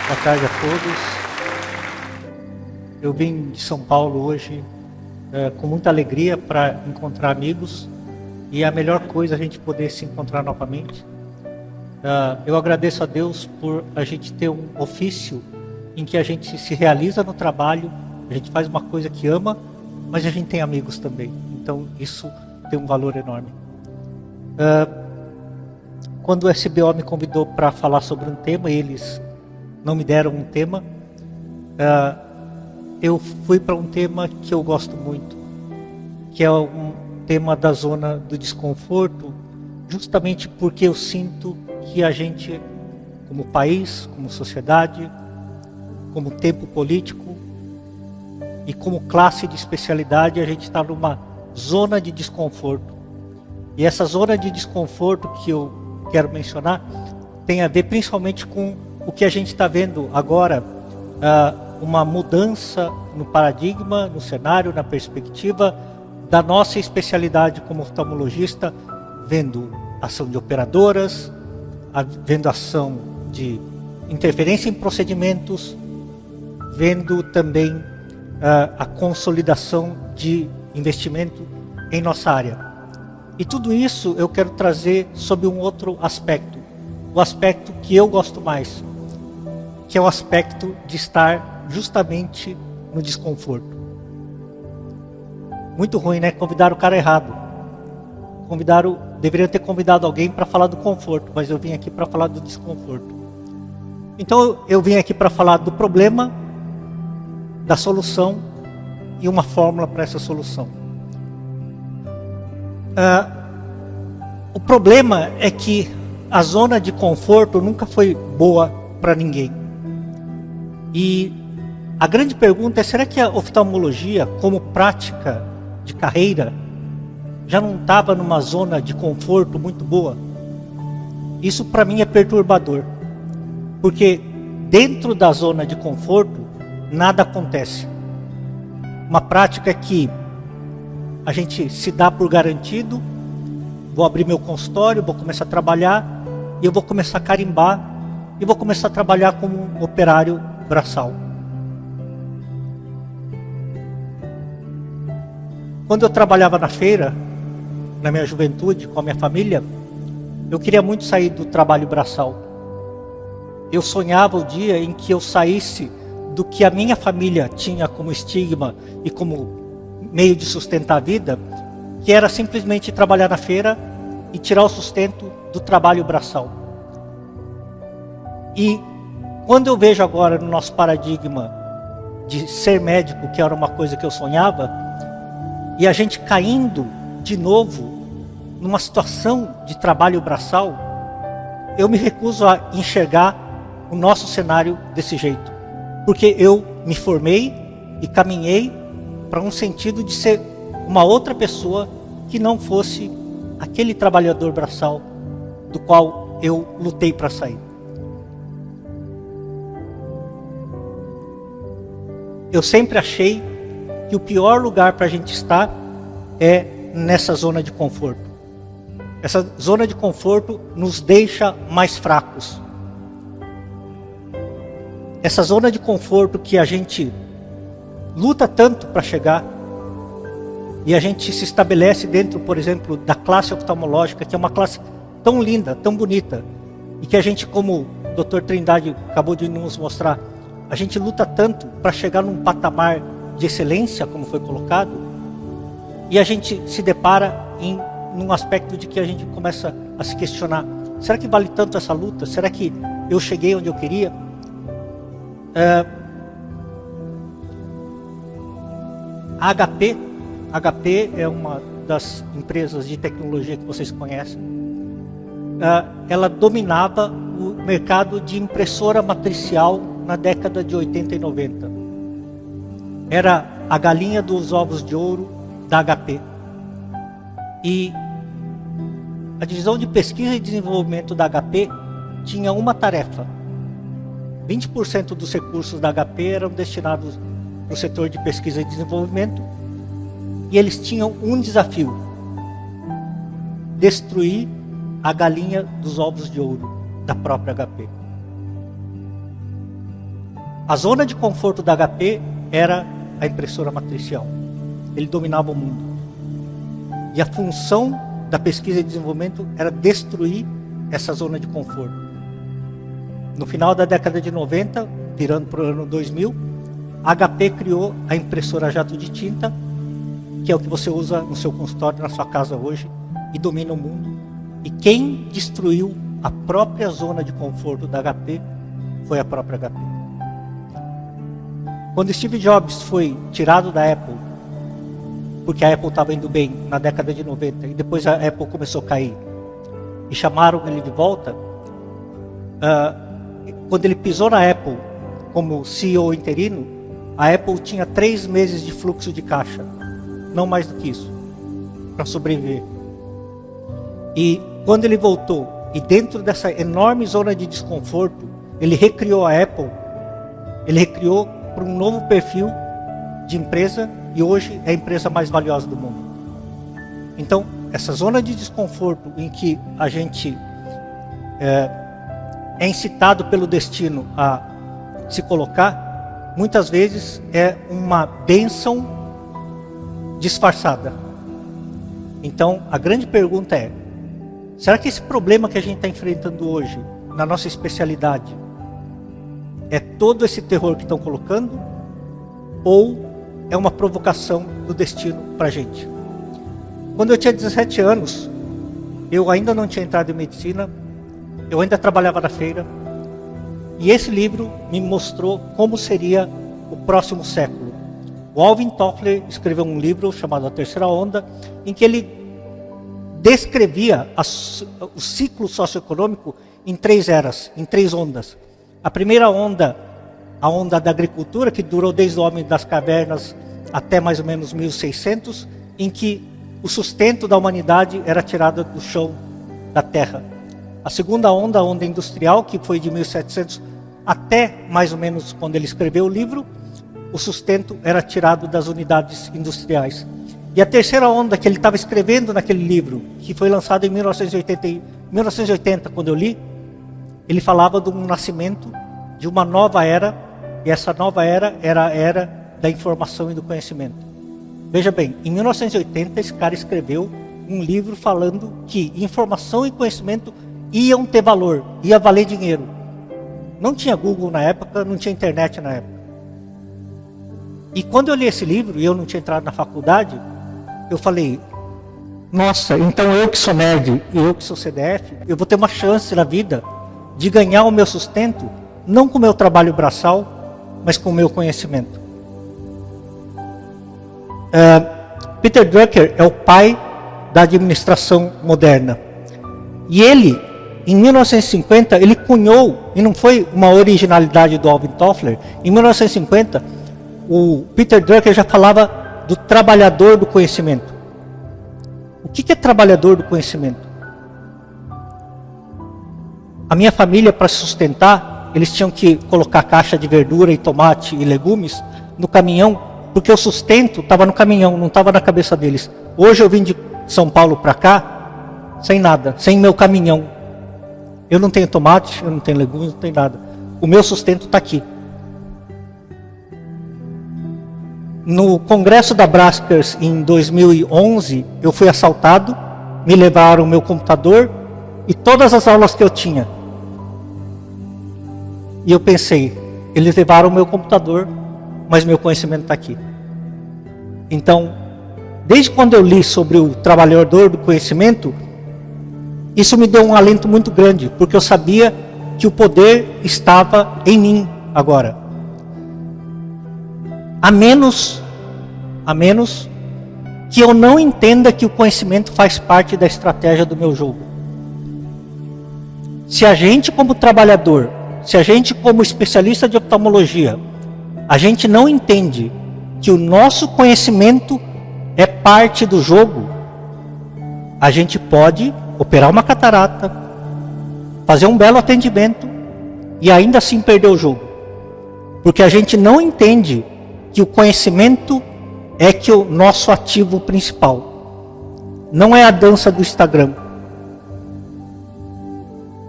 Boa tarde a todos. Eu vim de São Paulo hoje com muita alegria para encontrar amigos, e é a melhor coisa a gente poder se encontrar novamente. Eu agradeço a Deus por a gente ter um ofício em que a gente se realiza no trabalho, a gente faz uma coisa que ama, mas a gente tem amigos também. Então isso tem um valor enorme. Quando o SBO me convidou para falar sobre um tema, eles não me deram um tema, eu fui para um tema que eu gosto muito, que é um tema da zona do desconforto, justamente porque eu sinto que a gente, como país, como sociedade, como tempo político e como classe de especialidade, a gente está numa zona de desconforto. E essa zona de desconforto que eu quero mencionar tem a ver principalmente com o que a gente está vendo agora, uma mudança no paradigma, no cenário, na perspectiva da nossa especialidade como oftalmologista, vendo ação de operadoras, vendo ação de interferência em procedimentos, vendo também a consolidação de investimento em nossa área. E tudo isso eu quero trazer sob um outro aspecto, o aspecto que eu gosto mais, que é o aspecto de estar justamente no desconforto. Muito ruim, né? Convidaram o cara errado. Deveriam ter convidado alguém para falar do conforto, mas eu vim aqui para falar do desconforto. Então eu vim aqui para falar do problema, da solução e uma fórmula para essa solução. O problema é que a zona de conforto nunca foi boa para ninguém. E a grande pergunta é, será que a oftalmologia, como prática de carreira, já não estava numa zona de conforto muito boa? Isso para mim é perturbador, porque dentro da zona de conforto nada acontece. Uma prática que a gente se dá por garantido, vou abrir meu consultório, vou começar a trabalhar, e eu vou começar a carimbar, e vou começar a trabalhar como um operário braçal. Quando eu trabalhava na feira, na minha juventude, com a minha família, eu queria muito sair do trabalho braçal. Eu sonhava o dia em que eu saísse do que a minha família tinha como estigma e como meio de sustentar a vida, que era simplesmente trabalhar na feira e tirar o sustento do trabalho braçal. E quando eu vejo agora no nosso paradigma de ser médico, que era uma coisa que eu sonhava, e a gente caindo de novo numa situação de trabalho braçal, eu me recuso a enxergar o nosso cenário desse jeito. Porque eu me formei e caminhei para um sentido de ser uma outra pessoa que não fosse aquele trabalhador braçal do qual eu lutei para sair. Eu sempre achei que o pior lugar para a gente estar é nessa zona de conforto. Essa zona de conforto nos deixa mais fracos. Essa zona de conforto que a gente luta tanto para chegar, e a gente se estabelece dentro, por exemplo, da classe oftalmológica, que é uma classe tão linda, tão bonita, e que a gente, como o Dr. Trindade acabou de nos mostrar, a gente luta tanto para chegar num patamar de excelência, como foi colocado, e a gente se depara num aspecto de que a gente começa a se questionar: será que vale tanto essa luta? Será que eu cheguei onde eu queria? A HP é uma das empresas de tecnologia que vocês conhecem. Ela dominava o mercado de impressora matricial na década de 80 e 90. Era a galinha dos ovos de ouro da HP. E a divisão de pesquisa e desenvolvimento da HP tinha uma tarefa: 20% dos recursos da HP eram destinados para o setor de pesquisa e desenvolvimento, e eles tinham um desafio: destruir a galinha dos ovos de ouro da própria HP. A zona de conforto da HP era a impressora matricial. Ele dominava o mundo. E a função da pesquisa e desenvolvimento era destruir essa zona de conforto. No final da década de 90, virando para o ano 2000, a HP criou a impressora jato de tinta, que é o que você usa no seu consultório, na sua casa hoje, e domina o mundo. E quem destruiu a própria zona de conforto da HP foi a própria HP. Quando Steve Jobs foi tirado da Apple, porque a Apple estava indo bem na década de 90, e depois a Apple começou a cair, e chamaram ele de volta, quando ele pisou na Apple como CEO interino, a Apple tinha 3 meses de fluxo de caixa, não mais do que isso, para sobreviver. E quando ele voltou, e dentro dessa enorme zona de desconforto, ele recriou a Apple, ele recriou para um novo perfil de empresa, e hoje é a empresa mais valiosa do mundo. Então, essa zona de desconforto em que a gente é incitado pelo destino a se colocar, muitas vezes é uma bênção disfarçada. Então, a grande pergunta é: será que esse problema que a gente está enfrentando hoje, na nossa especialidade, é todo esse terror que estão colocando? Ou é uma provocação do destino para a gente? Quando eu tinha 17 anos, eu ainda não tinha entrado em medicina, eu ainda trabalhava na feira, e esse livro me mostrou como seria o próximo século. O Alvin Toffler escreveu um livro chamado A Terceira Onda, em que ele descrevia o ciclo socioeconômico em 3 eras, em 3 ondas. A primeira onda, a onda da agricultura, que durou desde o homem das cavernas até mais ou menos 1600, em que o sustento da humanidade era tirado do chão da terra. A segunda onda, a onda industrial, que foi de 1700 até mais ou menos quando ele escreveu o livro, o sustento era tirado das unidades industriais. E a terceira onda que ele estava escrevendo naquele livro, que foi lançado em 1980, quando eu li, ele falava de um nascimento de uma nova era, e essa nova era era a era da informação e do conhecimento. Veja bem, em 1980 esse cara escreveu um livro falando que informação e conhecimento iam ter valor, ia valer dinheiro. Não tinha Google na época, não tinha internet na época. E quando eu li esse livro, e eu não tinha entrado na faculdade, eu falei: nossa, então eu que sou nerd e eu que sou CDF, eu vou ter uma chance na vida de ganhar o meu sustento, não com o meu trabalho braçal, mas com o meu conhecimento. Peter Drucker é o pai da administração moderna. E ele, em 1950, ele cunhou, e não foi uma originalidade do Alvin Toffler, em 1950, o Peter Drucker já falava do trabalhador do conhecimento. O que é trabalhador do conhecimento? A minha família, para se sustentar, eles tinham que colocar caixa de verdura e tomate e legumes no caminhão, porque o sustento estava no caminhão, não estava na cabeça deles. Hoje eu vim de São Paulo para cá, sem nada, sem meu caminhão. Eu não tenho tomate, eu não tenho legumes, não tenho nada. O meu sustento está aqui. No congresso da Braskers, em 2011, eu fui assaltado, me levaram o meu computador e todas as aulas que eu tinha. E eu pensei, eles levaram o meu computador, mas meu conhecimento está aqui. Então, desde quando eu li sobre o trabalhador do conhecimento, isso me deu um alento muito grande, porque eu sabia que o poder estava em mim agora. A menos que eu não entenda que o conhecimento faz parte da estratégia do meu jogo. Se a gente como trabalhador, se a gente como especialista de oftalmologia, a gente não entende que o nosso conhecimento é parte do jogo, a gente pode operar uma catarata, fazer um belo atendimento e ainda assim perder o jogo. Porque a gente não entende que o conhecimento é que o nosso ativo principal. Não é a dança do Instagram.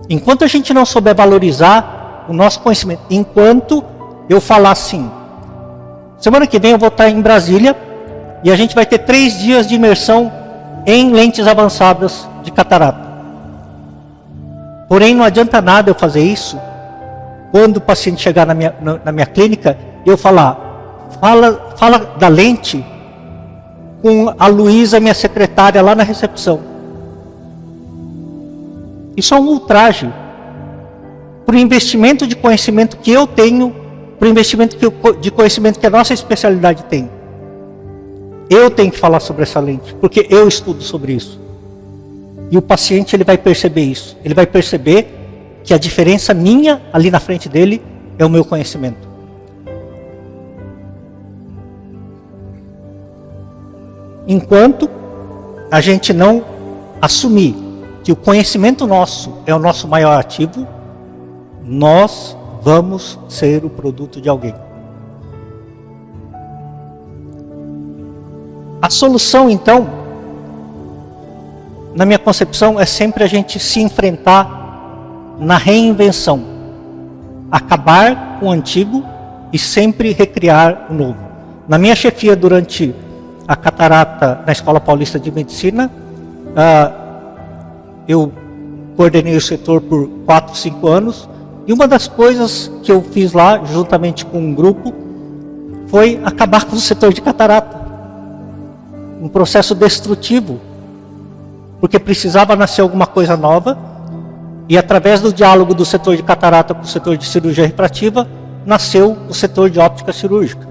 Enquanto a gente não souber valorizar o nosso conhecimento, enquanto eu falar assim, semana que vem eu vou estar em Brasília e a gente vai ter 3 dias de imersão em lentes avançadas de catarata. Porém, não adianta nada eu fazer isso quando o paciente chegar na minha clínica e eu falar, fala da lente com a Luísa, minha secretária, lá na recepção. Isso é um ultraje para o investimento de conhecimento que eu tenho, para o investimento de conhecimento que a nossa especialidade tem. Eu tenho que falar sobre essa lente, porque eu estudo sobre isso. E o paciente, ele vai perceber isso. Ele vai perceber que a diferença minha ali na frente dele é o meu conhecimento. Enquanto a gente não assumir que o conhecimento nosso é o nosso maior ativo, nós vamos ser o produto de alguém. A solução, então, na minha concepção, é sempre a gente se enfrentar na reinvenção. Acabar com o antigo e sempre recriar o novo. Na minha chefia durante a catarata na Escola Paulista de Medicina, eu coordenei o setor por 4, 5 anos, e uma das coisas que eu fiz lá, juntamente com um grupo, foi acabar com o setor de catarata. Um processo destrutivo, porque precisava nascer alguma coisa nova, e através do diálogo do setor de catarata com o setor de cirurgia refrativa, nasceu o setor de óptica cirúrgica.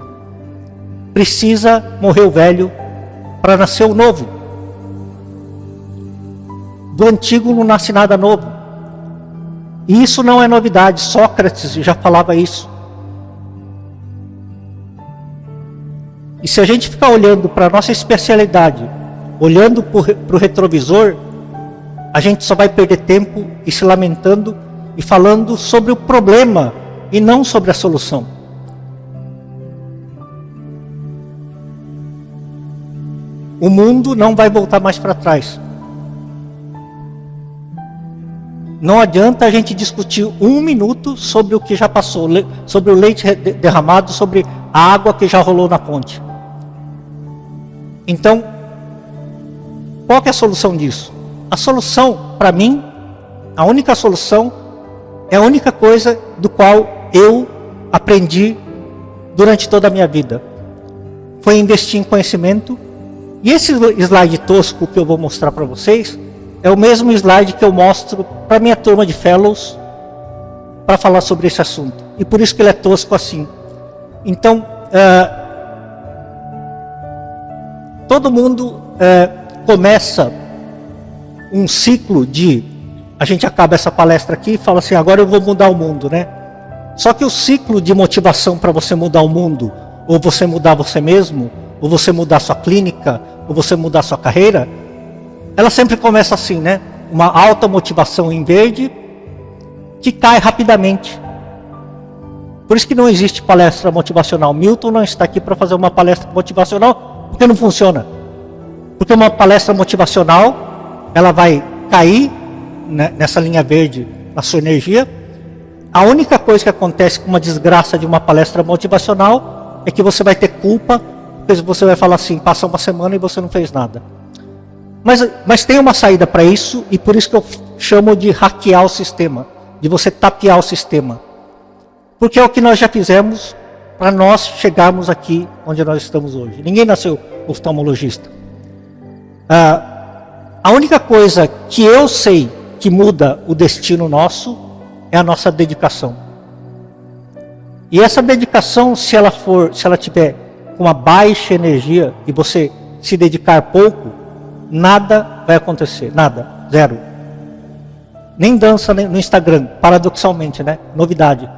Precisa morrer o velho para nascer o novo. Do antigo não nasce nada novo. E isso não é novidade, Sócrates já falava isso. E se a gente ficar olhando para a nossa especialidade, olhando para o retrovisor, a gente só vai perder tempo e se lamentando e falando sobre o problema e não sobre a solução. O mundo não vai voltar mais para trás. Não adianta a gente discutir 1 minuto sobre o que já passou, sobre o leite derramado, sobre a água que já rolou na ponte. Então, qual que é a solução disso? A solução, para mim, a única solução é a única coisa do qual eu aprendi durante toda a minha vida. Foi investir em conhecimento. E esse slide tosco que eu vou mostrar para vocês é o mesmo slide que eu mostro para minha turma de fellows para falar sobre esse assunto. E por isso que ele é tosco assim. Então, todo mundo começa um ciclo de... A gente acaba essa palestra aqui e fala assim, agora eu vou mudar o mundo, né? Só que o ciclo de motivação para você mudar o mundo, ou você mudar você mesmo, ou você mudar sua clínica, ou você mudar sua carreira, ela sempre começa assim, né? Uma alta motivação em verde, que cai rapidamente. Por isso que não existe palestra motivacional. Milton não está aqui para fazer uma palestra motivacional, porque não funciona. Porque uma palestra motivacional, ela vai cair, né, nessa linha verde, na sua energia. A única coisa que acontece com uma desgraça de uma palestra motivacional é que você vai ter culpa, porque você vai falar assim, passa uma semana e você não fez nada. Mas tem uma saída para isso, e por isso que eu chamo de hackear o sistema, de você tapear o sistema. Porque é o que nós já fizemos para nós chegarmos aqui onde nós estamos hoje. Ninguém nasceu oftalmologista. A única coisa que eu sei que muda o destino nosso é a nossa dedicação. E essa dedicação, se ela tiver com uma baixa energia e você se dedicar pouco, nada vai acontecer, nada, zero. Nem dança no Instagram, paradoxalmente, né? Novidade.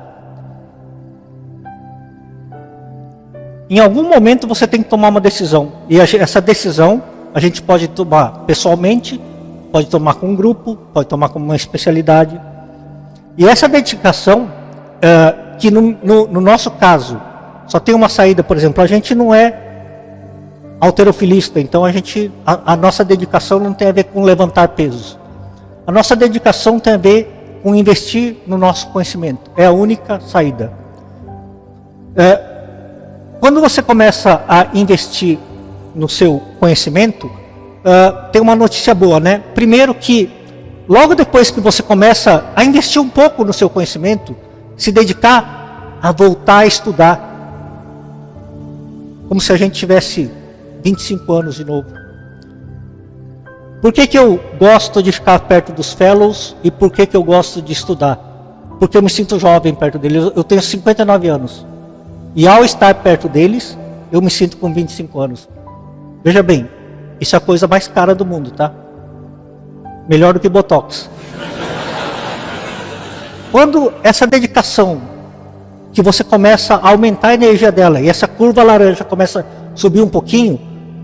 Em algum momento você tem que tomar uma decisão. E essa decisão a gente pode tomar pessoalmente, pode tomar com um grupo, pode tomar com uma especialidade. E essa dedicação, que no nosso caso, só tem uma saída, por exemplo, a gente não é halterofilista, então a nossa dedicação não tem a ver com levantar pesos. A nossa dedicação tem a ver com investir no nosso conhecimento. É a única saída. Quando você começa a investir no seu conhecimento, tem uma notícia boa, né? Primeiro que, logo depois que você começa a investir um pouco no seu conhecimento, se dedicar a voltar a estudar, como se a gente tivesse 25 anos de novo. Por que eu gosto de ficar perto dos fellows e por que eu gosto de estudar? Porque eu me sinto jovem perto deles. Eu tenho 59 anos. E ao estar perto deles, eu me sinto com 25 anos. Veja bem, isso é a coisa mais cara do mundo, tá? Melhor do que Botox. Quando essa dedicação, que você começa a aumentar a energia dela, e essa curva laranja começa a subir um pouquinho,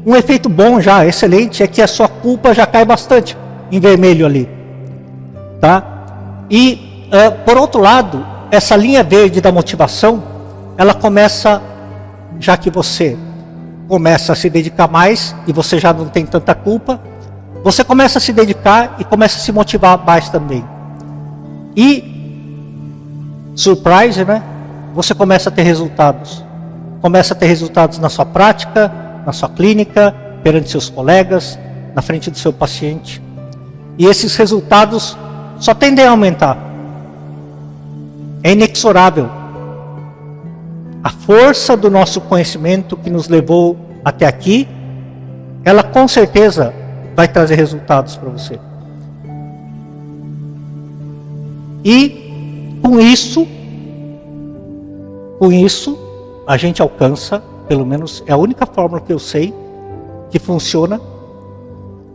um efeito bom já, excelente, é que a sua culpa já cai bastante em vermelho ali. Tá? E, por outro lado, essa linha verde da motivação, ela começa, já que você começa a se dedicar mais, e você já não tem tanta culpa, você começa a se dedicar e começa a se motivar mais também. E, surprise, né? Você começa a ter resultados. Começa a ter resultados na sua prática, na sua clínica, perante seus colegas, na frente do seu paciente. E esses resultados só tendem a aumentar. É inexorável. A força do nosso conhecimento que nos levou até aqui, ela com certeza vai trazer resultados para você. E com isso, a gente alcança, pelo menos é a única fórmula que eu sei que funciona.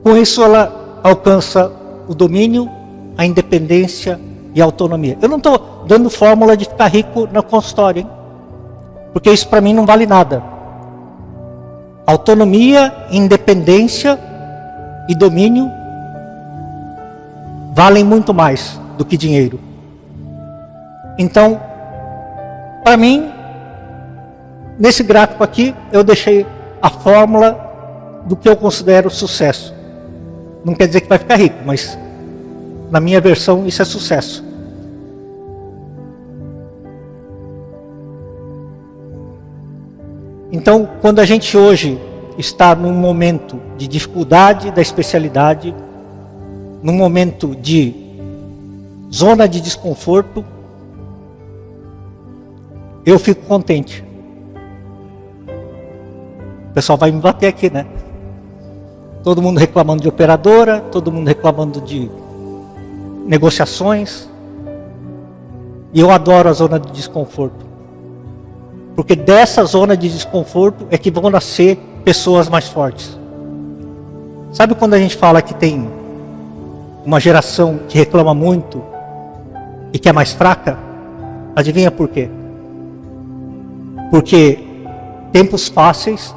Com isso ela alcança o domínio, a independência e a autonomia. Eu não estou dando fórmula de ficar rico no consultório, hein? Porque isso para mim não vale nada. Autonomia, independência e domínio valem muito mais do que dinheiro. Então, para mim, nesse gráfico aqui, eu deixei a fórmula do que eu considero sucesso. Não quer dizer que vai ficar rico, mas na minha versão isso é sucesso. Então, quando a gente hoje está num momento de dificuldade da especialidade, num momento de zona de desconforto, eu fico contente. O pessoal vai me bater aqui, né? Todo mundo reclamando de operadora, todo mundo reclamando de negociações. E eu adoro a zona de desconforto. Porque dessa zona de desconforto é que vão nascer pessoas mais fortes. Sabe quando a gente fala que tem uma geração que reclama muito e que é mais fraca? Adivinha por quê? Porque tempos fáceis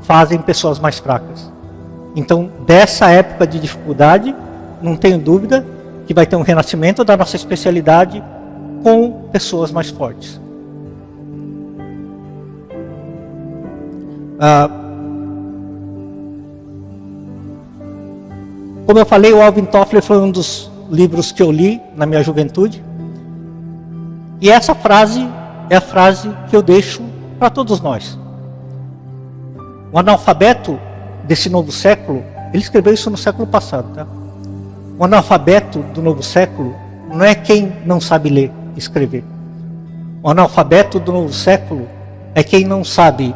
fazem pessoas mais fracas. Então, dessa época de dificuldade, não tenho dúvida que vai ter um renascimento da nossa especialidade com pessoas mais fortes. Como eu falei, o Alvin Toffler foi um dos livros que eu li na minha juventude. E essa frase é a frase que eu deixo para todos nós. O analfabeto desse novo século, ele escreveu isso no século passado, tá? O analfabeto do novo século não é quem não sabe ler e escrever. O analfabeto do novo século é quem não sabe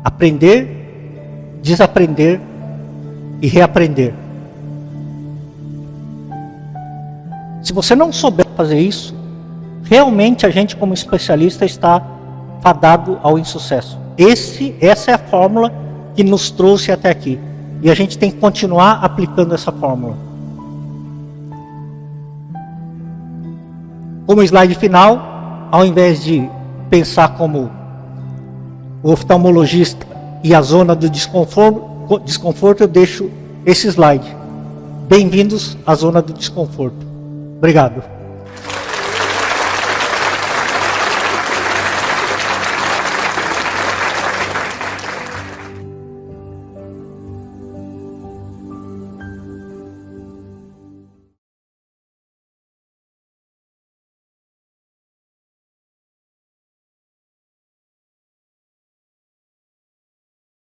aprender, desaprender e reaprender. Se você não souber fazer isso, realmente a gente como especialista está fadado ao insucesso. Essa é a fórmula que nos trouxe até aqui. E a gente tem que continuar aplicando essa fórmula. Como slide final, ao invés de pensar como o oftalmologista e a zona do desconforto, eu deixo esse slide. Bem-vindos à zona do desconforto. Obrigado.